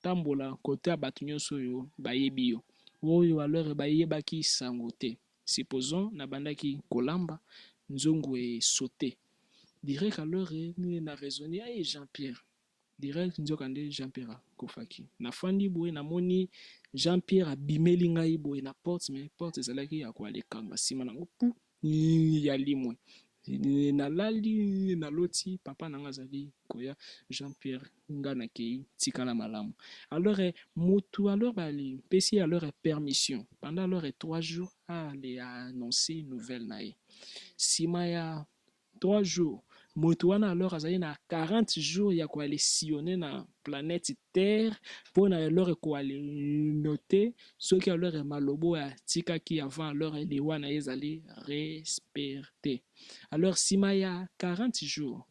[SPEAKER 2] tambola kote ya bato nyonso oyo bayebi yo oyo alors bayebaki sango te supposons nabandaki kolamba nzongo esaute direct alors na raisonné aye Jean-Pierre direct nzoka nde Jean-Pierre akufaki nafandi boye namoni Jean-Pierre abimeli ngai boye na porte mais porte ezalaki ya koalekanga nsima nango pu ya limwe nalali naloti papa nanga azali koya Jean-Pierre nga nakei tikala malamu alors mutu alors bali pesi alors permission pendant alors 3 jours ale annoncer nouvelle na ye nsima ya 3 jours moto wana alors azali na 40 jours ya koale sillonner na planète terre mpona alors koale note soki alors malobo atikaki avant alors ele wana ezali respecté alors nsima ya 40 jours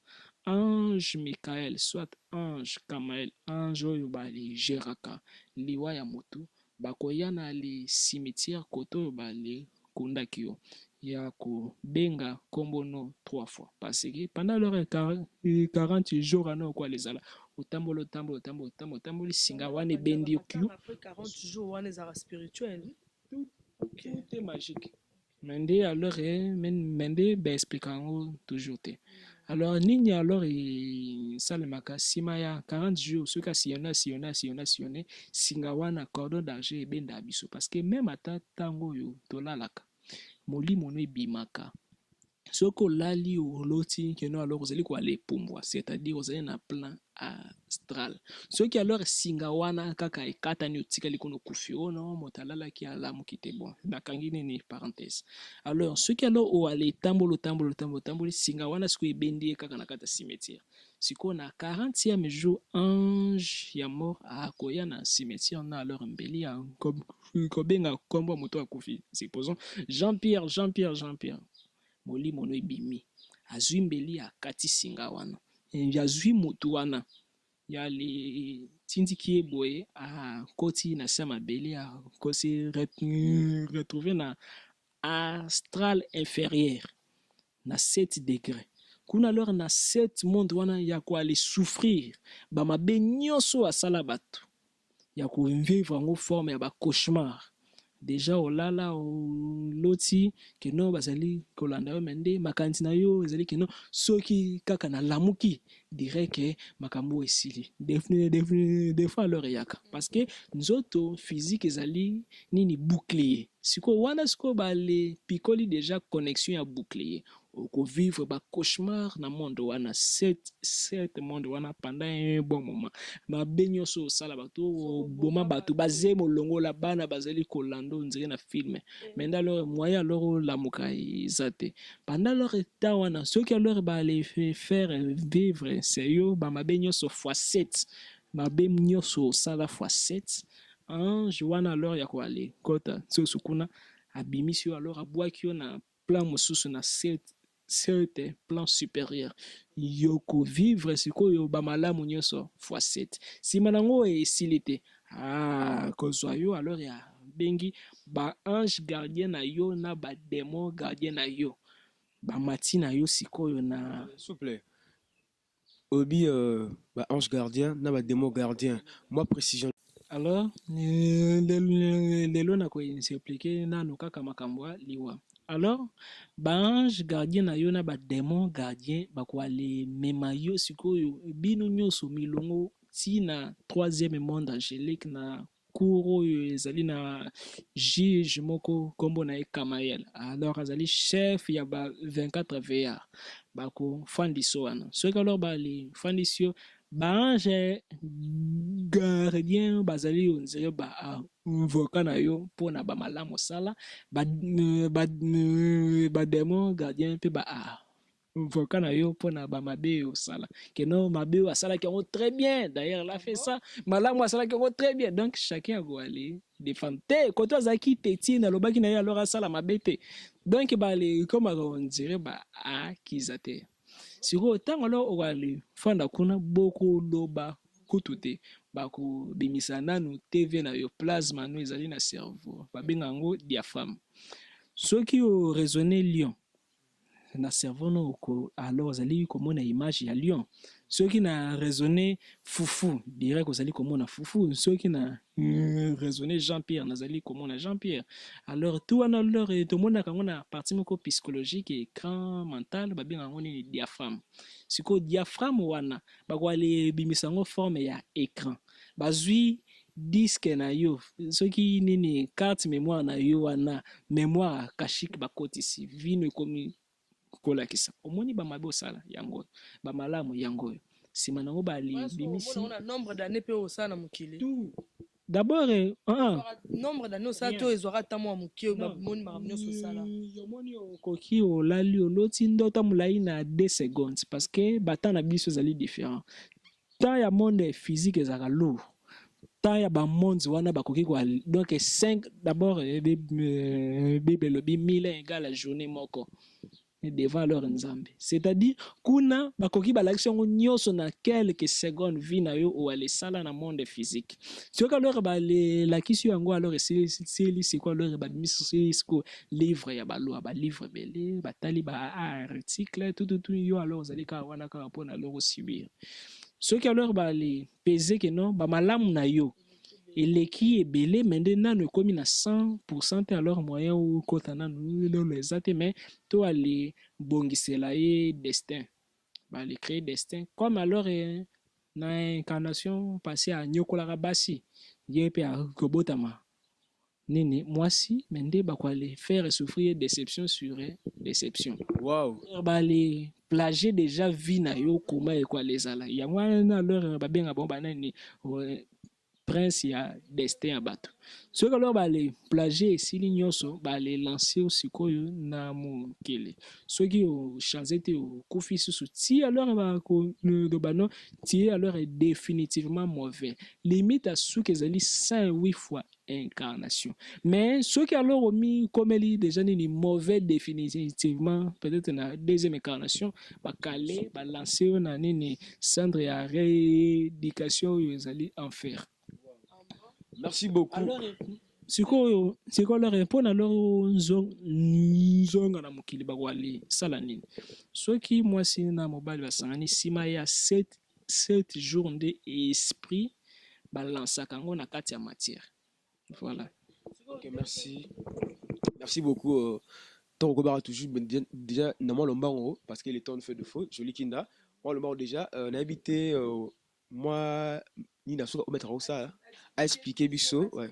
[SPEAKER 2] ange Michael soit ange Kamael ange oyo baligeraka liwa ya motu bakoya na le cimetière kote oyo balekundaki yo ya kobenga kombono 3 fois parce que pendant leur 40 jours ana okwala ezala otamboli singa wana ebendi okio
[SPEAKER 3] après 40 jours wana ezala spirituel
[SPEAKER 2] tout est magique mende alors mende baexplika yango toujours te alors nini alors esalemaka nsima ya 40 jours soki asillonne singa wana cordon d'argent ebenda biso parce que même ata ntango oyo tolalaka molimo no ebimaka soki olali oloti keno alors ozali koala epumbwa c'est-à-dire ozali na plan astral soki alors singa wana kaka ekatani otikali kuna okufi ono moto alalaki alamuki te bon nakangi nini parenthèse alors soki alors oala etamboli singa wana sikoyo ebendi ye kaka na kati ya cimetière sikoyo na 40e jour ange ya mort akoya na cimetière na alors mbeli ya kobenga kombo moto akufi supposons Jean-Pierre molimo no ebimi azwi mbeli akati singa wana azwi motu wana yale tindiki ye boye akoti na se mabele akosi retrouver na astral inférieur na 7 degré kuna alors na 7 monde wana ya koale souffrir bamabe nyonso asala bato ya kovivre yango forme ya bacauchemar déjà olala oloti keno bazali kolanda yo mende makanisi na yo ezali keno soki kaka nalamuki direct makambo esili des fois alors eyaka parce que nzoto physique ezali nini bouclier sikoyo wana sikoyo bale pikoli déjà connexion ya bouclier okovivre bacauchemar na monde wana 7 monde wana pendant un bon moment mabe nyonso osala bato oboma bato baze molongola bana bazali kolanda onzire na filme mais alors moyen alors olamuka eza te pendant leur temps wana soki alors bale faire vivre seyo bamabe nyonso fois 7 mabe nyonso osala fois 7 ange wana alors ya koale kota soso kuna abimisi yo alors abwaki yo na plan mosusu na 7 plan supérieur yoko vivre sikoyo bamalamu nyonso fois 7 nsima nango esili te kozwa yo alors ya bengi baange gardien na yo na badémon gardien na yo bamati na yo sikoyo na
[SPEAKER 1] S'il vous plaît, Obi, ange gardien, na ba démon gardien. Moi, précision.
[SPEAKER 2] alors lelo nakoexplike nanu kaka makambo ya liwa alors baange gardien na yo na badémon gardien bakoale mema yo sikoyo bino nyonso milongo ntina 3e monde angélique na cour oyo ezali na juge moko nkombo na ye Kamael alors azali chef ya ba 24 veillard bakofandisa wana soki alors balifandisi yo baange gardien bazali onzire baavoka na yo mpona bamalamu osala badémon gardien mpe voka na yo mpona bamabe osala keno mabe oyo asalaki yango très bien d'ailleurs la fait ça malamu asalaki yango très bien donc chacun akoale défendre te koto azalaki petit nalobaki na ye alors asala mabe te donc bale komaka ondire baakiza te sikoyo ntango alors okoale fanda kuna bokoloba kutu te bakobimisa nanu tv na yo plasma no ezali na cerveau babenga yango diaphragme ceux qui ont raisonné lion na cerveau no alors ozali komona image ya lion, ceux qui na raisonné fufu direct ozali komona fufu, ceux qui na raisonné Jean-Pierre nazali komona Jean-Pierre. Alors tout wana alors tomonaka ngo na partie moko psychologique et écran mental babengaka ngo nini diaphragme. Siko diaphragme wana bakwale bimisa ngo forme ya écran bazwi disque na yo soki nini carte mémoire na yo wana mémoire akashique bakotisi vino ekomi kolakisa omoni bamabe osala yango bamalamu yango nsima nango balibimisi
[SPEAKER 3] nombre d'années pe osala na mokili
[SPEAKER 2] d'abord
[SPEAKER 3] nombre d'années osala to ezwaka ata mwa moke bamoni makambo nyonso osala
[SPEAKER 2] yomoni okoki olali oloti ndota molai na 2 secondes parce que bata na biso ezali différent temps ya monde physique ezalaka lourd temps ya bamonde wana bakoki kwa donc 5 d'abord bible elobi 1000 égale à journée moko devant leur nzambe c'est-à-dire kuna bakoki balakisi yango nyonso na quelques secondes vi na yo oalesala na monde physique soki alors balakisi yango alors esili siko alors babimisi siko livre ya baloa balivre ebele batali baarticle tututu yo alors ozali kaka wana kaka mpona alors osubir soki alors balipese ke non bamalamu na yo eleki ebele mende nano ekomi na 100% te alors moyen okota nano nano eza te mais to ale bongisela ye destin bale créer destin comme alors na incarnation passé anyokolaka basi ye mpe akobotama nini mwasi mende bakwale faire souffrir déception sur déception
[SPEAKER 1] Wow.
[SPEAKER 2] bale plager déjà vie na yo koma ekwale ezala yango wana alors babenga bon banani prince ya destin ya bato soki alors bale plager esili nyonso bale lancer sikoyo na mokili soki ochange te okufi susu ti alors bakobano ti alors est définitivement mauvais limite asuki ezali 108 fois incarnation mais soki alors omi komeli déjà nini mauvais définitivement peut-être na deuxième incarnation bakale balancer yo na nini centre ya rééducation oyo ezali enfer.
[SPEAKER 1] Merci beaucoup.
[SPEAKER 2] Alors sikoyo alors mpona alors nzonga na mokili bakwali sala nini soki mwasi na mobali basangani nsima ya 7 jours nde esprit balansaka yango na kati ya matière. Voilà.
[SPEAKER 1] Ok, merci. Merci beaucoup. Tant qu'on va toujours déjà normalement le bango parce que les temps de fait de faux. Joli Kinda. Moi le bango déjà on a habité moi ni na soka mettre ça a expliquer biso ouais.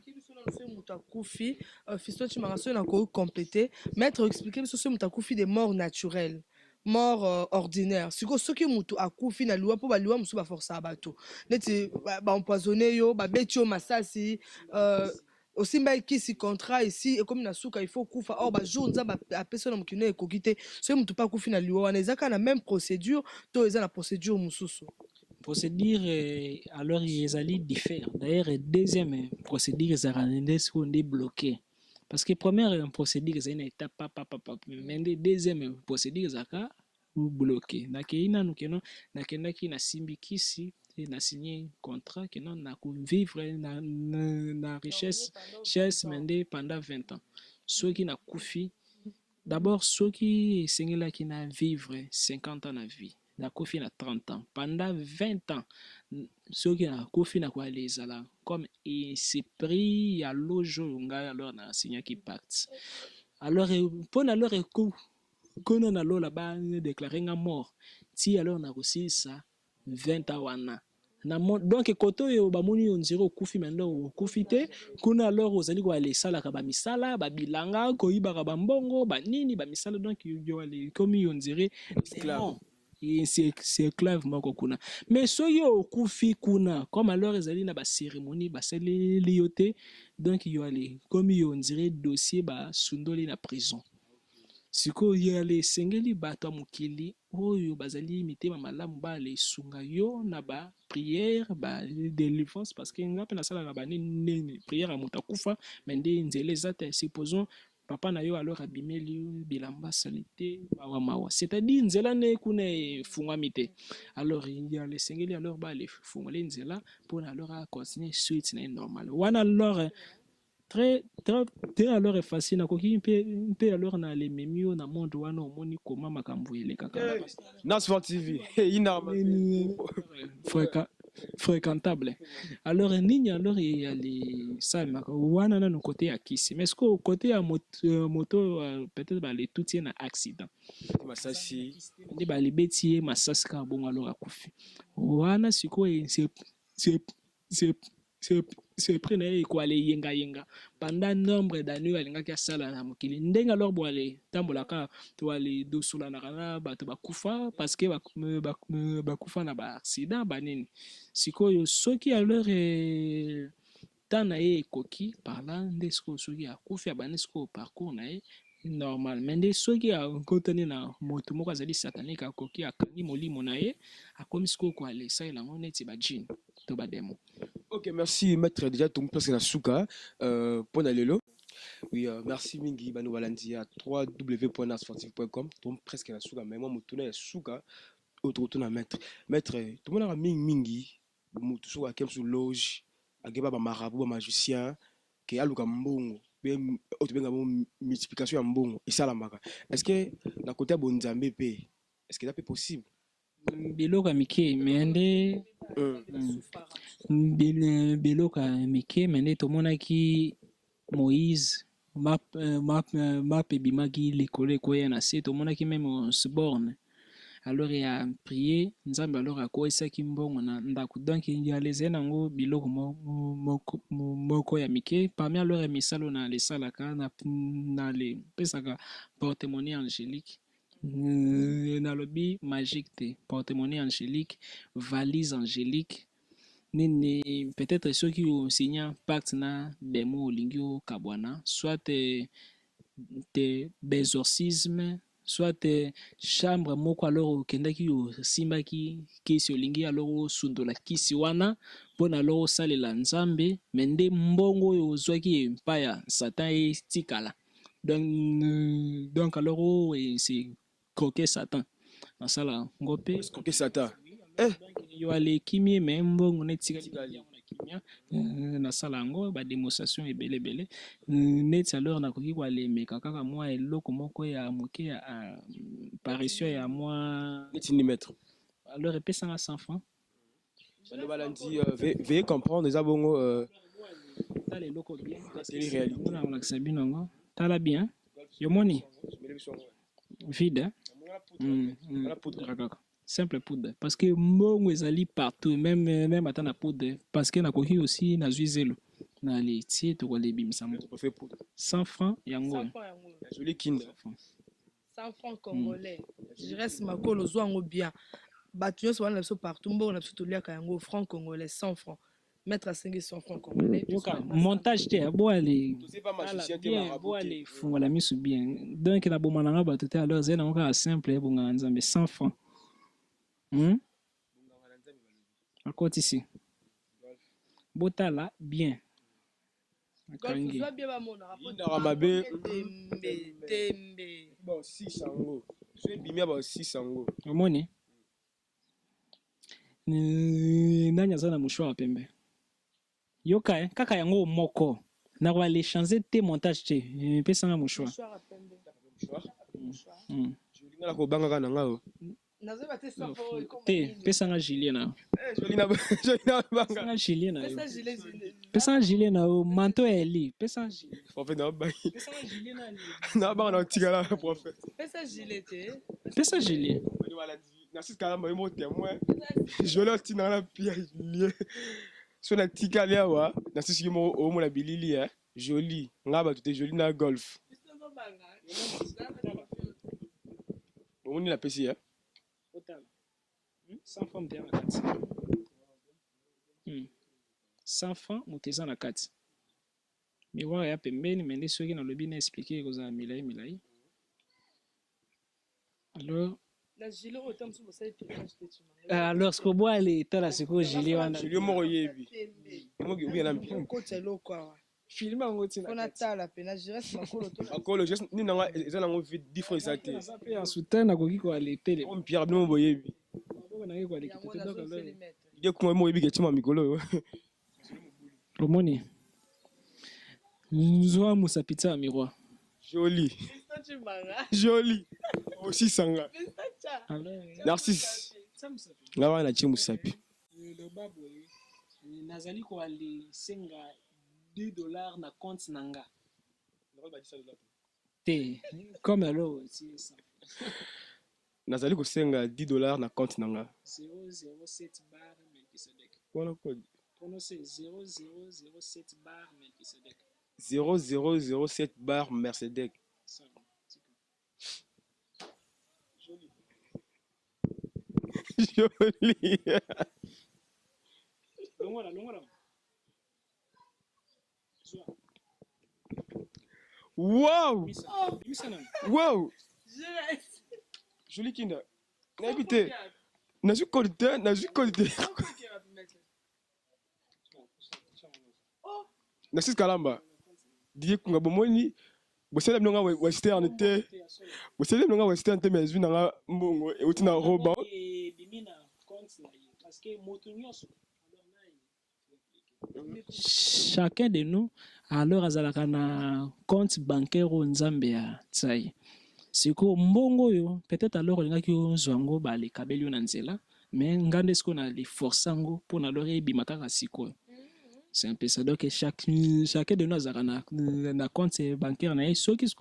[SPEAKER 3] Mutakufi fisto chimaraso na ko compléter mettre expliquer biso ce mutakufi des morts naturelles. Mort ordinaire siko soki mutu akufi na liwa po ba liwa musu ba força bato neti ba empoisonné yo ba beti yo masasi aussi mba kisi contrat ici et comme na suka il faut kufa or ba jour nza ba personne mukino ekokite so mutu pa kufi na liwa wana ezaka na même procédure to eza na procédure mususu
[SPEAKER 2] procédure alors ezali diffère d'ailleurs deuxième procédure ezaka ndesi ndé bloqué parce que première procédure ezali na étape papa mais deuxième procédure ezaka bloqué nakei nanu keno nakendaki na simbi kisi na signé contrat que non na vivre na richesse mende pendant 20 ans ceux qui na kufi d'abord ceux qui sengela qui na vivre 50 ans na vie na kufi na 30 ans pendant 20 ans ceux qui na kufi na kwa lezala comme esprit ya lojo nga alors na signé qui pacte alors pour alors qu'on a alors là-bas déclaré nga mort ti alors na aussi ça 20 ans wana na donc koto yo bamoni on dirait okufi maintenant okufi te kuna alors ozali ko aller sala ka ba misala ba bilanga ko ibaka ba mbongo ba nini ba misala donc yo aller comme on dirait esclave et c'est esclave moko kuna mais so yo okufi kuna comme alors ezali na ba cérémonie ba sali lioté donc yo aller comme on dirait dossier ba sundoli na prison siko yale sengeli bato mukili oyo bazali mitema malamu bale sunga yo na ba prière ba délivrance parce que ngape na sala ba nini prière mutakufa mende nzele zata supposons papa na yo alors abimeli bilamba salité mawa c'est-à-dire nzela ne kuna fungwamite alors yale sengeli alors bale fungwale nzela pour alors continuer suite na normal wana alors très alors effaci nakoki mpe alors na les memio na monde wana omoni koma makambo elekaka
[SPEAKER 1] na Sport TV ina
[SPEAKER 2] fréquentable. Alors nini alors ya les salles wana na côté ya kisi mais est-ce que côté ya moto peut-être ba les tout na accident
[SPEAKER 1] Masasi
[SPEAKER 2] ndi ba les beti masasi ka bon alors akufi wana siko c'est pris na ko ale yenga pendant nombre d'années alingaki asala na mokili ndenge alors bo ale tambolaka to ale dosula na kana bato bakufa parce que bakufa na ba accident banini sikoyo soki alors tana ye ekoki parla nde sikoyo soki akufi abandi sikoyo parcours na ye normal mais nde soki akotani na moto moko azali satanique akoki akangi molimo na ye akomi sikoyo ko ale esalela yango neti bajine to bademo.
[SPEAKER 1] Ok, merci maître déjà tout presque na suka pour lelo. Oui, merci mingi banu balandi à www.nasportif.com tout presque na suka mais moi mutuna ya suka autour na maître tout le monde a mingi mutu suka kem sur loge ageba ba marabout ba magicien ke aluka mbongo be otubenga multiplication ya mbongo esalamaka est-ce que na côté bonzambe pe est-ce que ça peut possible
[SPEAKER 2] biloko mike mende biloko mike mende tomonaki Moïse map ebimaki likolo ekoya na se tomonaki même Sborne alors ya prier nzambe alors akoyesaki mbongo na ndako donc yaleze nango biloko moko ya mike parmi alors misalo na lesalaka na le pesaka porte-monnaie angélique nalobi magique te porte-monnaie angélique valise angélique nini peut-être ceux qui ont signé un pacte na demo olingi okabwana soit te bezorcisme soit chambre moko alors okendaki osimbaki kisi olingi alors osundola kisi wana mpona alors osalela nzambe me nde mbongo oyo ozwaki epai ya satan etikala donc alors c'est croquer Satan nasala ngo mpe
[SPEAKER 1] croquer Satan
[SPEAKER 2] yo alekimi me mbongo netikali na kimia nasala yango badémonstration ebelebele neti alors nakoki koalemeka kaka mwa eloko moko ya moke ya apparition ya mwa
[SPEAKER 1] neti ni maître
[SPEAKER 2] alors epesanga 100 francs
[SPEAKER 1] bano balandi veuillez comprendre eza bongo
[SPEAKER 2] tala eloko bien
[SPEAKER 1] c'est réalité
[SPEAKER 2] na kolakisa bino ngo tala bien yomoni vide simple poudre parce que mbongo ezali partout même ata na poudre parce que nakoki aussi nazwi zelo na le tie tokolebimisa mo 100 francs yango
[SPEAKER 1] joli kinda
[SPEAKER 3] 100 francs congolais je reste makolo zwa yango bien bato nyonso wana na biso partout mbongo na biso toliaka yango francs congolais 100 francs mettre à 100 francs congolais
[SPEAKER 2] montage te boale boale fungola miso bien donc na boma nanga bato te alors zela ngo kaka simple ebongaka nzambe 100 francs akotisi botala bien akangi
[SPEAKER 1] mabe bon 6 yango je bimia ba 6 yango
[SPEAKER 2] omoni nani aza na mouchoir pembe yoka kaka yango moko na ko aller changer te montage te pesanga mouchoir
[SPEAKER 1] joli na ko banga kana ngao
[SPEAKER 2] te pesanga gilet na
[SPEAKER 1] joli na banga
[SPEAKER 2] pesanga gilet na pesanga gilet na manteau eli pesanga gilet
[SPEAKER 1] prophète na ba
[SPEAKER 2] pesanga gilet
[SPEAKER 1] na banga na tigala prophète
[SPEAKER 3] pesa gilet te
[SPEAKER 2] pesanga gilet
[SPEAKER 1] na six kalamba mo témoin joli tina na pia lié so na tikali awa na sisi mo o mo na bilili joli ngaba tout joli na golf bon ni la pesi
[SPEAKER 2] 100 francs muteza na kati 100 francs muteza na kati miroir ya pembeni mende soki nalobi na expliquer kozala milai alors ce que bois les tala siko gilet wana
[SPEAKER 1] gilet moko yebi moki obi na mpi
[SPEAKER 2] filma ngo tina
[SPEAKER 3] ona tala pena jires makolo to
[SPEAKER 1] makolo just ni nanga eza nango vite difference ate
[SPEAKER 2] pe en soutien na koki ko ale tele
[SPEAKER 1] on pierre bino boyebi
[SPEAKER 2] na ko ale kitete donc alors
[SPEAKER 1] ide kuma mo yebi ke tima mikolo
[SPEAKER 2] omoni Nzwa Musapita Miroir.
[SPEAKER 1] Joli. Joli. Aussi Sanga.
[SPEAKER 2] Alors,
[SPEAKER 1] Narcisse.
[SPEAKER 2] ça Musapi.
[SPEAKER 1] Là, on a dit Moussapi.
[SPEAKER 2] Le baboy. Nazali ko ali senga $2 na compte nanga. Te. Comme alors, c'est ça.
[SPEAKER 1] Nazali kosenga $10 na compte nanga.
[SPEAKER 2] 007 bar Melkisedek.
[SPEAKER 1] Voilà quoi.
[SPEAKER 2] Prononcez 0007 bar Melkisedek.
[SPEAKER 1] 0007 bar Mercedes.
[SPEAKER 2] Ça, c'est cool. Joli.
[SPEAKER 1] Joli.
[SPEAKER 2] Longora. Zoa.
[SPEAKER 1] Wow.
[SPEAKER 2] Misa nan.
[SPEAKER 1] Wow. Joli kinda. N'habite. N'a su qualité. Narcisse Kalamba. Diye kunga bomoni. Bosele mnonga western te. Bosele mnonga western te mais nanga mbongo e utina roba.
[SPEAKER 2] Bimina compte na ye parce que moto nyonso chacun de nous alors azalaka na compte bancaire o nzambe ya tsai siko mbongo yo peut-être alors olingaki ozwa yango balekabeli yo na nzela mais ngande siko na liforce yango mpona alors ebima kaka sikoyo. C'est un peu ça. Donc, chacun de nous a un compte bancaire. Ce qui est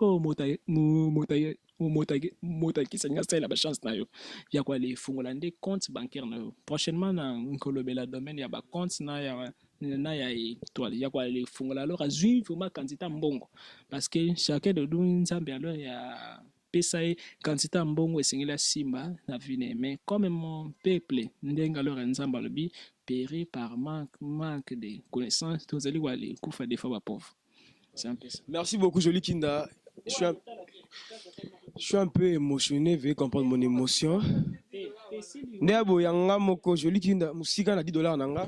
[SPEAKER 2] la chance. Il y a quoi les Fongolais compte bancaire. Prochainement, dans le domaine, il y a un compte. Il y a quoi les Fongolais. Alors, à juin, vraiment, candidat mbongo. Parce que chacun de nous, alors, il y a pesa candidat mbongo et singela simba na vine. Mais comme mon peuple, ndenga alors nzamba lobi péri par manque de connaissances, tous allez voir les coups des fois pauvres. C'est un peu ça.
[SPEAKER 1] Merci beaucoup, Joli Kinda. Je suis un peu émotionné, veuillez comprendre mon émotion. Ndebo yanga moko Joli Kinda, musika na $10 nanga.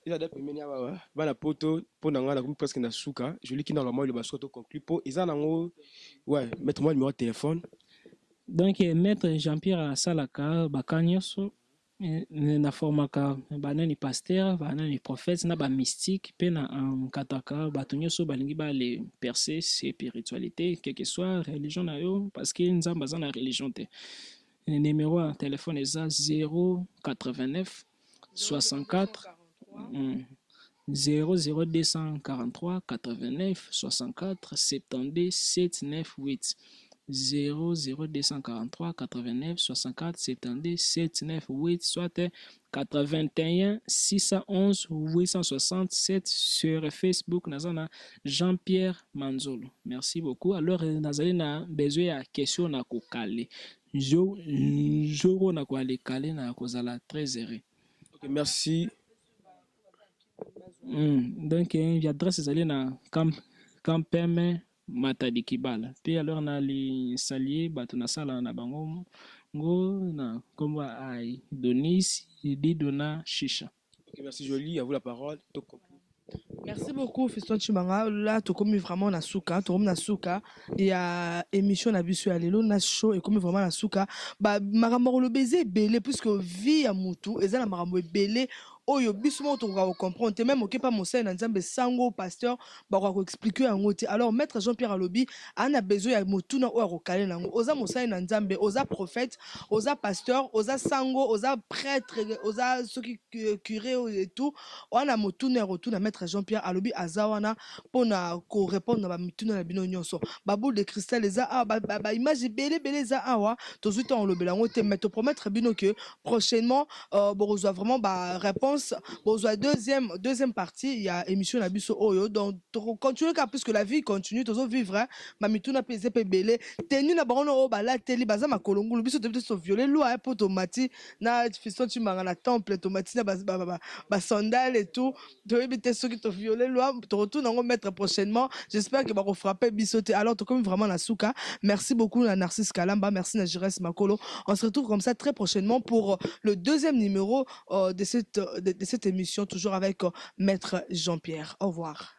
[SPEAKER 1] Il a des pemenia baba. Bana poto po nanga na presque na suka. Joli Kinda la moi le baso to conclu po isa nango. Ouais, mettez-moi le numéro de téléphone.
[SPEAKER 2] Donc maître Jean-Pierre Salaka Bakanyoso na formaka banani pasteur banani prophète na ba mystique pe na kataka bato nyonso balingi ba les percer spiritualité quelle que soit religion na yo parce que nzamba za na religion te. Le numéro de téléphone est 089 64 00243 89 64 72 798 00243 89 64 72 798 soit 81 611 867 sur Facebook nazana Jean-Pierre Manzolo. Merci beaucoup. Alors nazali na besoin ya question na kokale. Joro na ko ale kale na kozala très heureux.
[SPEAKER 1] OK, merci.
[SPEAKER 2] Donc il adresse ezali na Kampeme Matadi Kibala. Puis alors na li salier bato na sala na bango ngo na komba ai Donis Didona Shisha.
[SPEAKER 1] OK, merci Joli, à vous la parole.
[SPEAKER 3] Merci beaucoup, Fiston Chimanga. Là, tu comme vraiment na souka, tu comme na souka. Il y a émission na bisu alelo na show et comme vraiment na souka. Bah marambo le baiser belé puisque vie à mutu et ça la marambo belé. Oyo bismo to ka comprendre même OK pas mon sein na nzambe sango pasteur ba ko expliquer en ngote. Alors maître Jean-Pierre Alobi a besoin ya motuna o ko kale nango. Oza mo sein na nzambe, oza prophète, oza pasteur, oza sango, oza prêtre, oza ceux qui curé et tout. On a motuna retour na maître Jean-Pierre Alobi azawana pona ko répondre na mituna na bino nyonso. Ba boule de cristal eza ba image belé za awa to zuta on lobela ngote mais te promettre bino que prochainement bon reçoit vraiment ba réponse. Bon, deuxième partie, il y a émission la biso oyo donc continuer car puisque la vie continue toujours vivre hein mamituna pese pe belé tenu na barono o bala teli baza makolongo le biso de so violer loi pour tomati na fiston tu manga na temple tomati na ba sandales et tout de éviter ceux qui te violer loi te retourne en mettre prochainement j'espère que ba ko frapper biso te alors to comme vraiment la souka merci beaucoup à Narcisse Kalamba merci na Jires Makolo on se retrouve comme ça très prochainement pour le deuxième numéro de cette émission, toujours avec Maître Jean-Pierre. Au revoir.